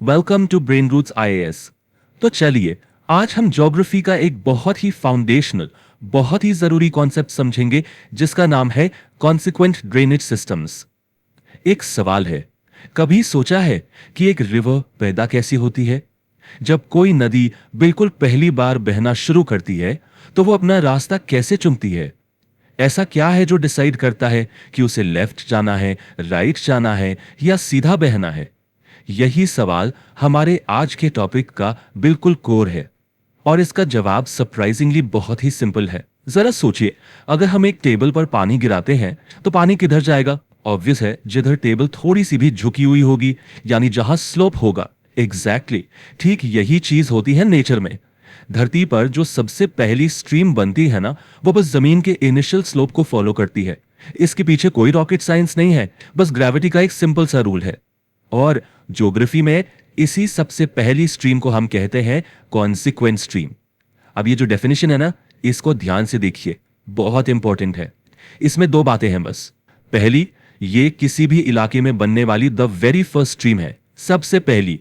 Welcome to Brain Roots IAS. तो चलिए आज हम ज्योग्राफी का एक बहुत ही फाउंडेशनल, बहुत ही जरूरी कॉन्सेप्ट समझेंगे जिसका नाम है कॉन्सिक्वेंट ड्रेनेज सिस्टम्स। एक सवाल है, कभी सोचा है कि एक रिवर पैदा कैसी होती है? जब कोई नदी बिल्कुल पहली बार बहना शुरू करती है तो वो अपना रास्ता कैसे चुनती है? ऐसा क्या है जो डिसाइड करता है कि उसे लेफ्ट जाना है, राइट जाना है या सीधा बहना है? यही सवाल हमारे आज के टॉपिक का बिल्कुल कोर है और इसका जवाब सरप्राइजिंगली बहुत ही सिंपल है। जरा सोचिए, अगर हम एक टेबल पर पानी गिराते हैं तो पानी किधर जाएगा? ऑब्वियस है, जिधर टेबल थोड़ी सी भी झुकी हुई होगी, यानी जहां स्लोप होगा। एग्जैक्टली ठीक यही चीज होती है नेचर में। धरती पर जो सबसे पहली स्ट्रीम बनती है ना, वो बस जमीन के इनिशियल स्लोप को फॉलो करती है। इसके पीछे कोई रॉकेट साइंस नहीं है, बस ग्रेविटी का एक सिंपल सा रूल है। और ज्योग्राफी में इसी सबसे पहली स्ट्रीम को हम कहते हैं कॉन्सिक्वेंट स्ट्रीम। अब ये जो डेफिनेशन है ना, इसको ध्यान से देखिए, बहुत इंपॉर्टेंट है। इसमें दो बातें हैं बस। पहली, ये किसी भी इलाके में बनने वाली द वेरी फर्स्ट स्ट्रीम है, सबसे पहली।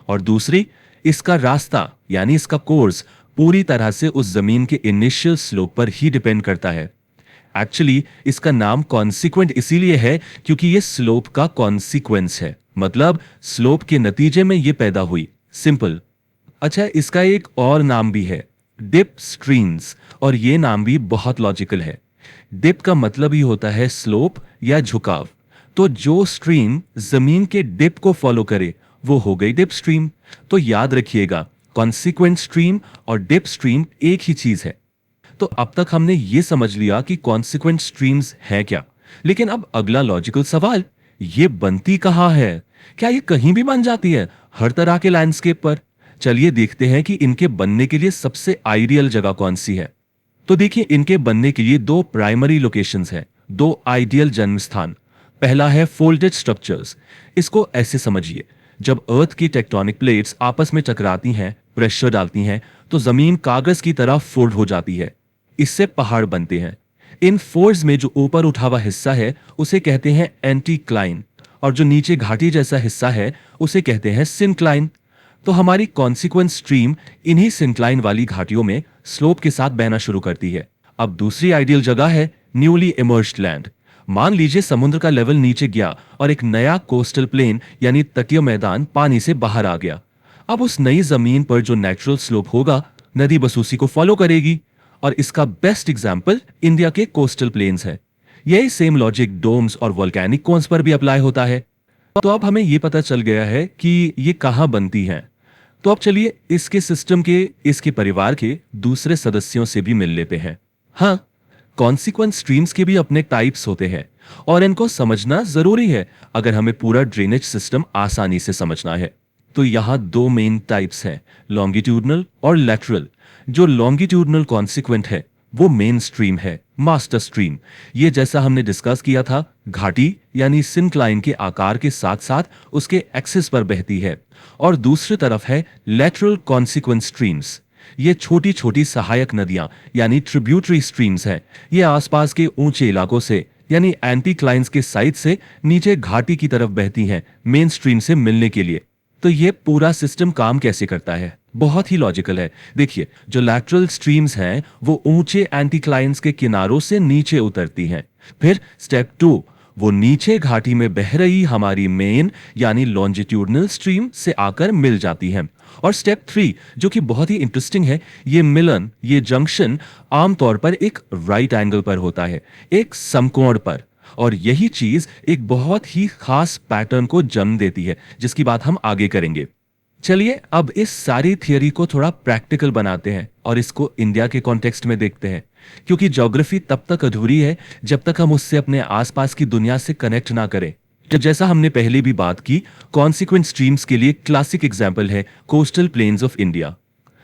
और दूसरी, इसका रास्ता यानी इसका कोर्स पूरी तरह से उस जमीन के इनिशियल स्लोप पर ही डिपेंड करता है। एक्चुअली इसका नाम कॉन्सिक्वेंट इसीलिए है क्योंकि ये स्लोप का कॉन्सिक्वेंस है, मतलब स्लोप के नतीजे में ये पैदा हुई। सिंपल। अच्छा, इसका एक और नाम भी है, डिप स्ट्रीम्स, और ये नाम भी बहुत लॉजिकल है। डिप का मतलब ही होता है स्लोप या झुकाव। तो जो स्ट्रीम जमीन के डिप को फॉलो करे वो हो गई डिप स्ट्रीम। तो याद रखिएगा, कॉन्सिक्वेंट स्ट्रीम और डिप स्ट्रीम एक ही चीज है। तो अब तक हमने ये समझ लिया कि कॉन्सिक्वेंट स्ट्रीम्स हैं क्या, लेकिन अब अगला लॉजिकल सवाल, ये बनती कहां है? क्या ये कहीं भी बन जाती है, हर तरह के लैंडस्केप पर? चलिए देखते हैं कि इनके बनने के लिए सबसे आइडियल जगह कौन सी है। तो देखिए, इनके बनने के लिए दो प्राइमरी लोकेशंस हैं, दो आइडियल जन्म स्थान। पहला है फोल्डेड स्ट्रक्चर्स। इसको ऐसे समझिए, जब अर्थ की टेक्टोनिक प्लेट्स आपस में टकराती हैं, प्रेशर डालती हैं, तो जमीन कागज की तरह फोल्ड हो जाती है। इससे पहाड़ बनते हैं। इन फोल्ड्स में जो ऊपर उठा हुआ हिस्सा है उसे कहते हैं एंटीक्लाइन, और जो नीचे घाटी जैसा हिस्सा है उसे कहते हैं सिंक्लाइन। तो हमारी कॉन्सिक्वेंट स्ट्रीम इन्हीं सिंक्लाइन वाली घाटियों में स्लोप के साथ बहना शुरू करती है। अब दूसरी आइडियल जगह है न्यूली इमर्ज्ड लैंड। मान लीजिए समुद्र का लेवल नीचे गया और एक नया कोस्टल प्लेन यानी तटीय मैदान पानी से बाहर आ गया। अब उस नई जमीन पर जो नेचुरल स्लोप होगा, नदी बस उसी को फॉलो करेगी। और इसका बेस्ट एग्जाम्पल इंडिया के कोस्टल प्लेन्स है। यही सेम लॉजिक डोम्स और वोल्केनिक कोन्स पर भी अप्लाई होता है। तो अब हमें यह पता चल गया है कि ये कहां बनती हैं। तो अब चलिए इसके सिस्टम के, इसके परिवार के दूसरे सदस्यों से भी मिल लेते हैं। हाँ, कॉन्सिक्वेंट स्ट्रीम्स के भी अपने टाइप्स होते हैं और इनको समझना जरूरी है अगर हमें पूरा ड्रेनेज सिस्टम आसानी से समझना है। तो यहां दो मेन टाइप्स हैं, लॉन्गिट्यूडनल और लैटरल। जो लॉन्गिट्यूडनल कॉन्सिक्वेंट है वो मेन स्ट्रीम है, मास्टर स्ट्रीम। ये जैसा हमने डिस्कस किया था, घाटी यानी सिंक्लाइन के आकार के साथ साथ उसके एक्सिस पर बहती है। और दूसरी तरफ है लैटरल कॉन्सिक्वेंट स्ट्रीम्स। ये छोटी छोटी सहायक नदियां यानी ट्रिब्यूटरी स्ट्रीम्स हैं। ये आसपास के ऊंचे इलाकों से यानी एंटीक्लाइंस के साइड से नीचे घाटी की तरफ बहती हैं मेन स्ट्रीम से मिलने के लिए। तो ये पूरा सिस्टम काम कैसे करता है? बहुत ही लॉजिकल है। देखिए, जो लैटरल स्ट्रीम्स हैं वो ऊंचे एंटीक्लाइंस के किनारों से नीचे उतरती हैं। फिर स्टेप 2, वो नीचे घाटी में बह रही हमारी मेन यानी लॉन्जिट्यूडनल स्ट्रीम से आकर मिल जाती हैं। और स्टेप 3 जो कि बहुत ही इंटरेस्टिंग है, ये मिलन, ये जंक्शन आमतौर पर एक राइट एंगल पर होता है, एक समकोण पर। और यही चीज एक बहुत ही खास पैटर्न को जन्म देती है जिसकी बात हम आगे करेंगे। चलिए अब इस सारी थियरी को थोड़ा प्रैक्टिकल बनाते हैं और इसको इंडिया के कॉन्टेक्स्ट में देखते हैं, क्योंकि ज्योग्राफी तब तक अधूरी है जब तक हम उससे अपने आसपास की दुनिया से कनेक्ट ना करें। जैसा हमने पहले भी बात की, कॉन्सिक्वेंट स्ट्रीम्स के लिए क्लासिक एग्जाम्पल है कोस्टल प्लेन्स ऑफ इंडिया।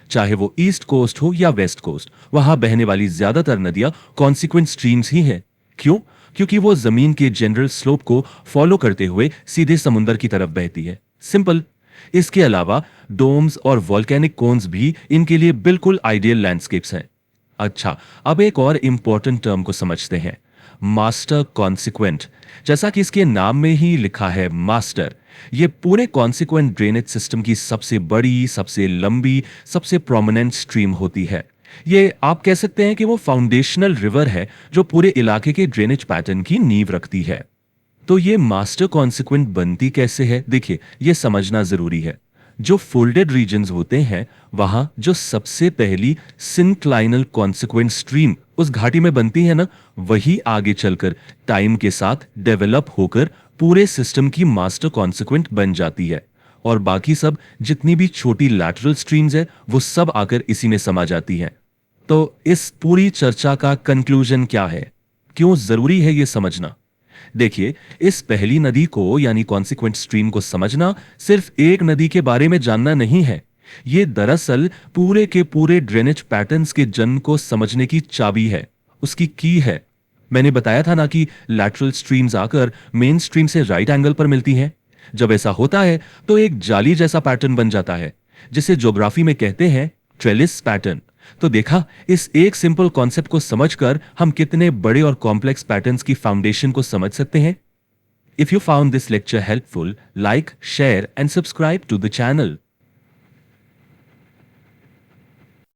चाहे वो ईस्ट कोस्ट हो या वेस्ट कोस्ट, वहां बहने वाली ज्यादातर नदियां कॉन्सिक्वेंट स्ट्रीम्स ही हैं। क्यों? क्योंकि वो जमीन के जनरल स्लोप को फॉलो करते हुए सीधे समुद्र की तरफ बहती है। सिंपल। इसके अलावा डोम्स और वोल्केनिक कोन्स भी इनके लिए बिल्कुल आइडियल लैंडस्केप्स हैं। अच्छा, अब एक और इम्पोर्टेंट टर्म को समझते हैं, मास्टर कॉन्सिक्वेंट। जैसा कि इसके नाम में ही लिखा है मास्टर, ये पूरे कॉन्सिक्वेंट ड्रेनेज सिस्टम की सबसे बड़ी, सबसे लंबी, सबसे प्रोमिनेंट स्ट्रीम होती है। ये आप कह सकते हैं कि वो फाउंडेशनल रिवर है जो पूरे इलाके के ड्रेनेज पैटर्न की नींव रखती है। तो ये मास्टर कॉन्सिक्वेंट बनती कैसे है, देखिए ये समझना जरूरी है। जो फोल्डेड रीजन्स होते हैं वहां जो सबसे पहली सिंक्लाइनल कॉन्सिक्वेंट स्ट्रीम उस घाटी में बनती है ना, वही आगे चलकर टाइम के साथ डेवलप होकर पूरे सिस्टम की मास्टर कॉन्सिक्वेंट बन जाती है। और बाकी सब जितनी भी छोटी लैटरल स्ट्रीम्स है वो सब आकर इसी में समा जाती हैं। तो इस पूरी चर्चा का कंक्लूजन क्या है, क्यों जरूरी है ये समझना? देखिए, इस पहली नदी को यानी कॉन्सिक्वेंट स्ट्रीम को समझना सिर्फ एक नदी के बारे में जानना नहीं है। ये दरअसल पूरे के पूरे ड्रेनेज पैटर्न्स के जन्म को समझने की चाबी है, उसकी की है। मैंने बताया था ना कि लैटरल स्ट्रीम्स आकर मेन स्ट्रीम से राइट एंगल पर मिलती हैं। जब ऐसा होता है तो एक जाली जैसा पैटर्न बन जाता है, जिसे ज्योग्राफी में कहते हैं ट्रेलिस पैटर्न। तो देखा, इस एक सिंपल कॉन्सेप्ट को समझकर हम कितने बड़े और कॉम्प्लेक्स पैटर्न्स की फाउंडेशन को समझ सकते हैं। If you found this lecture helpful, like, share and subscribe to the channel.